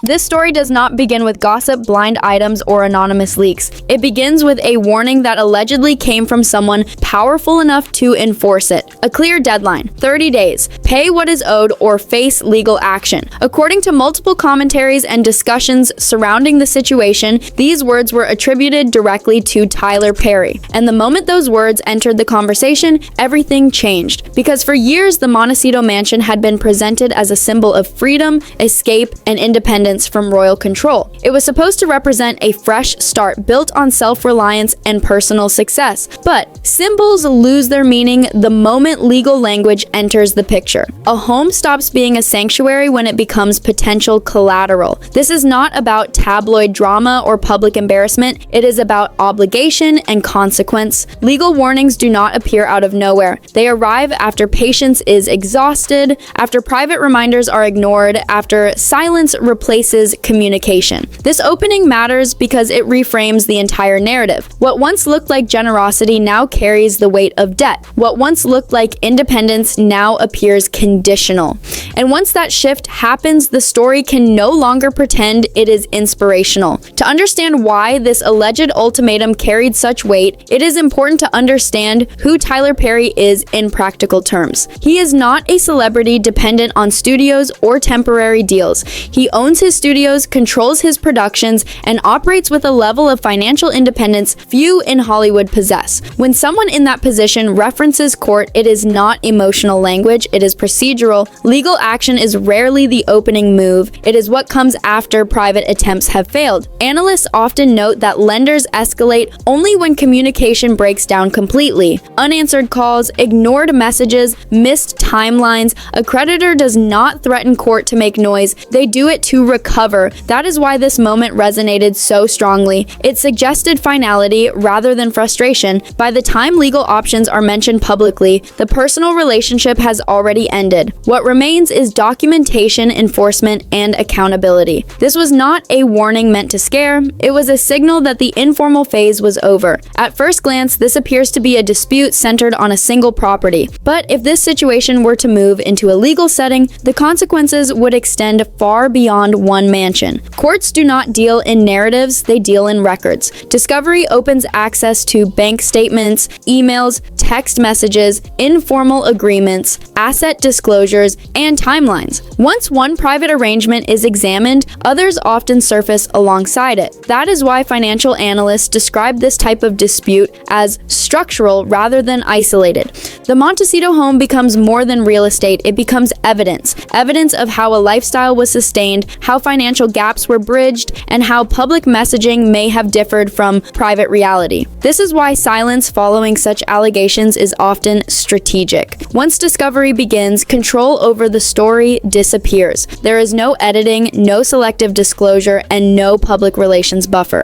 This story does not begin with gossip, blind items, or anonymous leaks. It begins with a warning that allegedly came from someone powerful enough to enforce it. A clear deadline: 30 days. Pay what is owed or face legal action. According to multiple commentaries and discussions surrounding the situation, these words were attributed directly to Tyler Perry. And the moment those words entered the conversation, everything changed. Because for years, the Montecito mansion had been presented as a symbol of freedom, escape, and independence from royal control. It was supposed to represent a fresh start built on self-reliance and personal success. But symbols lose their meaning the moment legal language enters the picture. A home stops being a sanctuary when it becomes potential collateral. This is not about tabloid drama or public embarrassment. It is about obligation and consequence. Legal warnings do not appear out of nowhere. They arrive after patience is exhausted, after private reminders are ignored, after silence replaces communication. This opening matters because it reframes the entire narrative. What once looked like generosity now carries the weight of debt. What once looked like independence now appears conditional. And once that shift happens, the story can no longer pretend it is inspirational. To understand why this alleged ultimatum carried such weight, it is important to understand who Tyler Perry is in practical terms. He is not a celebrity dependent on studios or temporary deals. He owns his studios, controls his productions, and operates with a level of financial independence few in Hollywood possess. When someone in that position references court, it is not emotional language, it is procedural. Legal action is rarely the opening move. It is what comes after private attempts have failed. Analysts often note that lenders escalate only when communication breaks down completely. Unanswered calls, ignored messages, missed timelines. A creditor does not threaten court to make noise. They do it to recover. That is why this moment resonated so strongly. It suggested finality rather than frustration. By the time legal options are mentioned publicly, the personal relationship has already ended. What remains is documentation, enforcement, and accountability. This was not a warning meant to scare. It was a signal that the informal phase was over. At first glance, this appears to be a dispute centered on a single property. But if this situation were to move into a legal setting, the consequences would extend far beyond one mansion. Courts do not deal in narratives, they deal in records. Discovery opens access to bank statements, emails, text messages, informal agreements, asset disclosures, and timelines. Once one private arrangement is examined, others often surface alongside it. That is why financial analysts describe this type of dispute as structural rather than isolated. The Montecito home becomes more than real estate, it becomes evidence. Evidence of how a lifestyle was sustained, how financial gaps were bridged, and how public messaging may have differed from private reality. This is why silence following such allegations is often strategic. Once discovery begins, control over the story disappears. There is no editing, no selective disclosure, and no public relations buffer.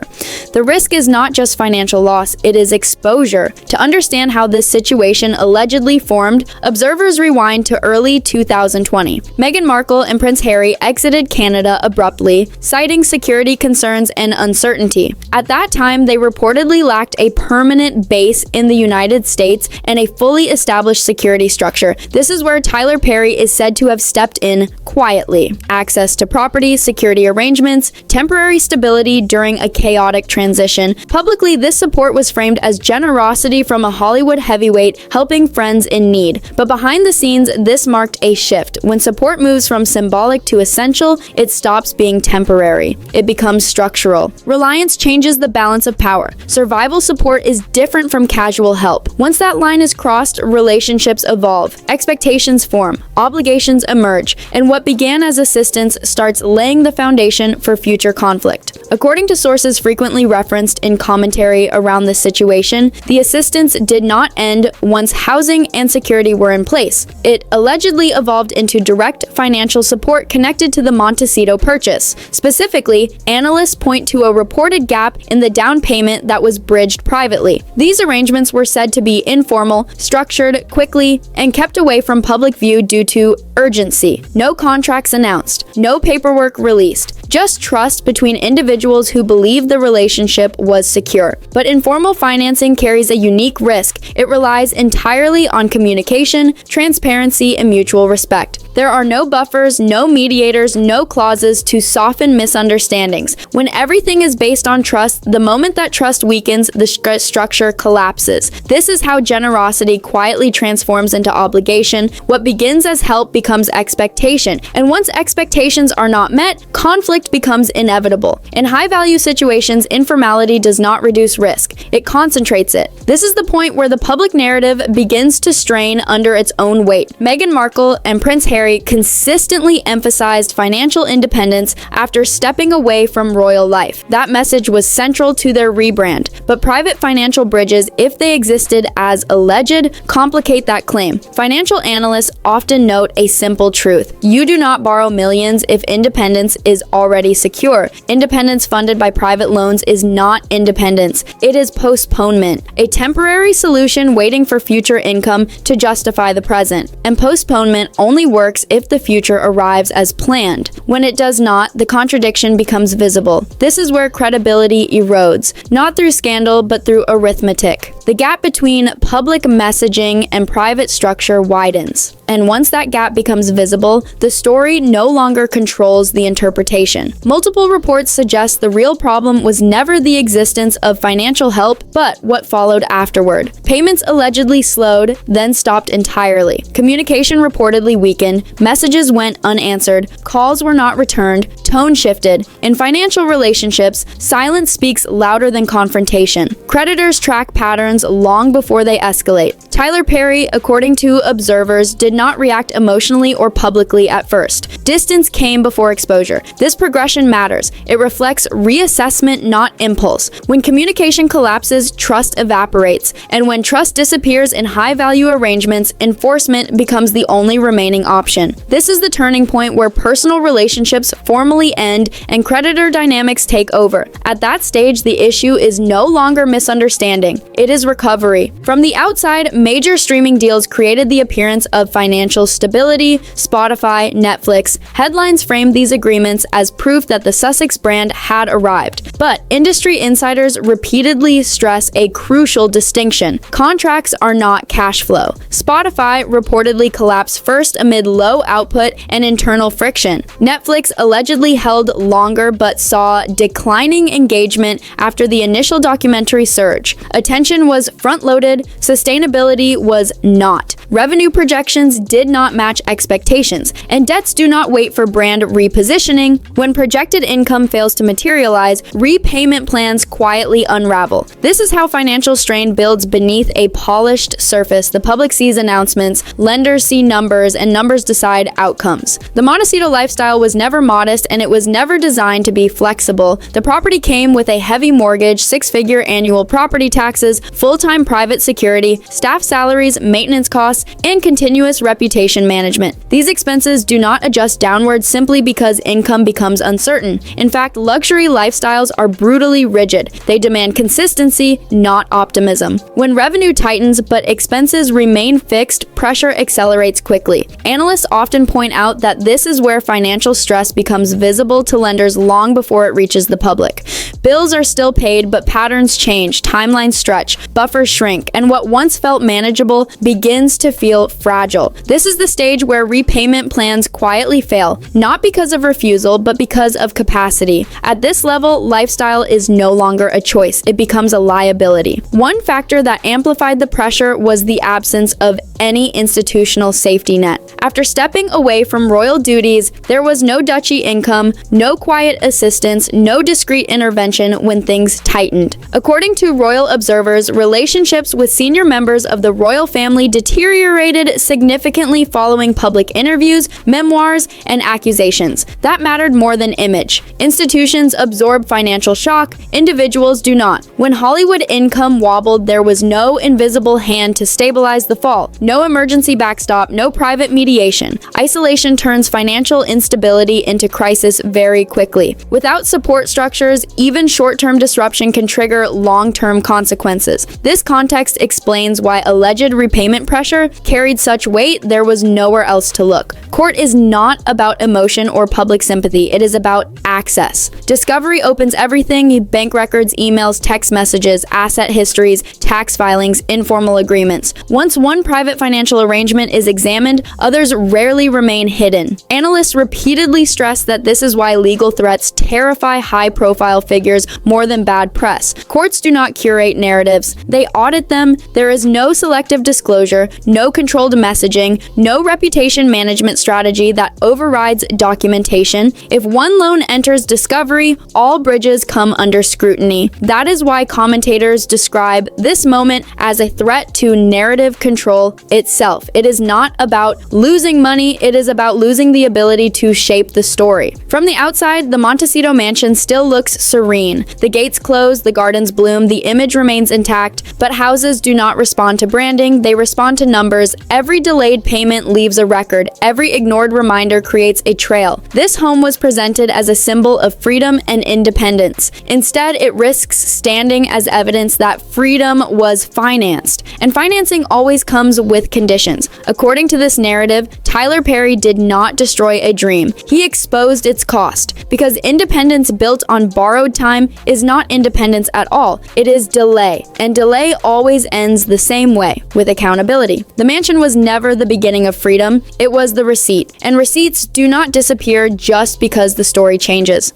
The risk is not just financial loss, it is exposure. To understand how this situation allegedly formed, observers rewind to early 2020. Meghan Markle and Prince Harry exited Canada abruptly, citing security concerns and uncertainty. At that time, they reportedly lacked a permanent base in the United States and a fully established security structure. This is where Tyler Perry is said to have stepped in quietly. Access to property, security arrangements, temporary stability during a chaotic transition. Publicly, this support was framed as generosity from a Hollywood heavyweight helping friends in need. But behind the scenes, this marked a shift. When support moves from symbolic to essential, it stops being temporary. It becomes structural. Reliance changes the balance of power. Survival support is different from casual help. Once that line is crossed, relationships evolve. Expectations form. Obligations emerge. And what began as assistance starts laying the foundation for future conflict. According to sources frequently referenced in commentary around this situation, the assistance did not end once housing and security were in place. It allegedly evolved into direct financial support connected to the Montecito purchase. Specifically, analysts point to a reported gap in the down payment that was bridged privately. These arrangements were said to be informal, structured quickly, and kept away from public view due to urgency. No contracts announced, no paperwork released. just trust between individuals who believe the relationship was secure. But informal financing carries a unique risk. It relies entirely on communication, transparency, and mutual respect. There are no buffers, no mediators, no clauses to soften misunderstandings. When everything is based on trust, the moment that trust weakens, the structure collapses. This is how generosity quietly transforms into obligation. What begins as help becomes expectation. And once expectations are not met, conflict becomes inevitable. In high-value situations, informality does not reduce risk. It concentrates it. This is the point where the public narrative begins to strain under its own weight. Meghan Markle and Prince Harry consistently emphasized financial independence after stepping away from royal life. That message was central to their rebrand. But private financial bridges, if they existed as alleged, complicate that claim. Financial analysts often note a simple truth. You do not borrow millions if independence is already secure. Independence funded by private loans is not independence. It is postponement, a temporary solution waiting for future income to justify the present. And postponement only works if the future arrives as planned. When it does not, the contradiction becomes visible. This is where credibility erodes, not through scandal, but through arithmetic. The gap between public messaging and private structure widens. And once that gap becomes visible, the story no longer controls the interpretation. Multiple reports suggest the real problem was never the existence of financial help, but what followed afterward. Payments allegedly slowed, then stopped entirely. Communication reportedly weakened, messages went unanswered, calls were not returned, tone shifted. In financial relationships, silence speaks louder than confrontation. Creditors track patterns long before they escalate. Tyler Perry, according to observers, did not react emotionally or publicly at first. Distance came before exposure. This progression matters. It reflects reassessment, not impulse. When communication collapses, trust evaporates. And when trust disappears in high-value arrangements, enforcement becomes the only remaining option. This is the turning point where personal relationships formally end and creditor dynamics take over. At that stage, the issue is no longer misunderstanding. It is recovery. From the outside, major streaming deals created the appearance of financial stability. Spotify, Netflix. Headlines framed these agreements as proof that the Sussex brand had arrived. But industry insiders repeatedly stress a crucial distinction. Contracts are not cash flow. Spotify reportedly collapsed first amid low output and internal friction. Netflix allegedly held longer but saw declining engagement after the initial documentary surge. Attention was front-loaded, sustainability was not. Revenue projections did not match expectations, and debts do not wait for brand repositioning. When projected income fails to materialize, repayment plans quietly unravel. This is how financial strain builds beneath a polished surface. The public sees announcements, lenders see numbers, and numbers decide outcomes. The Montecito lifestyle was never modest, and it was never designed to be flexible. The property came with a heavy mortgage, six-figure annual property taxes, full-time private security, staff salaries, maintenance costs, and continuous reputation management. These expenses do not adjust downward simply because income becomes uncertain. In fact, luxury lifestyles are brutally rigid. They demand consistency, not optimism. When revenue tightens but expenses remain fixed, pressure accelerates quickly. Analysts often point out that this is where financial stress becomes visible to lenders long before it reaches the public. Bills are still paid, but patterns change, timelines stretch, buffers shrink, and what once felt manageable begins to feel fragile. This is the stage where repayment plans quietly fail, not because of refusal, but because of capacity. At this level, lifestyle is no longer a choice. It becomes a liability. One factor that amplified the pressure was the absence of any institutional safety net. After stepping away from royal duties, there was no duchy income, no quiet assistance, no discreet intervention when things tightened. According to royal observers, relationships with senior members of the royal family deteriorated significantly following public interviews, memoirs, and accusations. That mattered more than image. Institutions absorb financial shock, individuals do not. When Hollywood income wobbled, there was no invisible hand to stabilize the fall, no emergency backstop, no private mediation. Isolation turns financial instability into crisis very quickly. Without support structures, even Even short-term disruption can trigger long-term consequences. This context explains why alleged repayment pressure carried such weight there was nowhere else to look. Court is not about emotion or public sympathy, it is about access. Discovery opens everything: bank records, emails, text messages, asset histories, tax filings, informal agreements. Once one private financial arrangement is examined, others rarely remain hidden. Analysts repeatedly stress that this is why legal threats terrify high-profile figures more than bad press. Courts do not curate narratives, they audit them. There is no selective disclosure, no controlled messaging, no reputation management strategy that overrides documentation. If one loan enters discovery, all bridges come under scrutiny. That is why commentators describe this moment as a threat to narrative control itself. It is not about losing money, it is about losing the ability to shape the story. From the outside, the Montecito mansion still looks serene. The gates close, the gardens bloom, the image remains intact, but houses do not respond to branding, they respond to numbers. Every delayed payment leaves a record, every ignored reminder creates a trail. This home was presented as a symbol of freedom and independence. Instead, it risks standing as evidence that freedom was financed. And financing always comes with conditions. According to this narrative, Tyler Perry did not destroy a dream. He exposed its cost. Because independence built on borrowed time is not independence at all. It is delay. And delay always ends the same way, with accountability. The mansion was never the beginning of freedom. It was the receipt. And receipts do not disappear just because the story changes.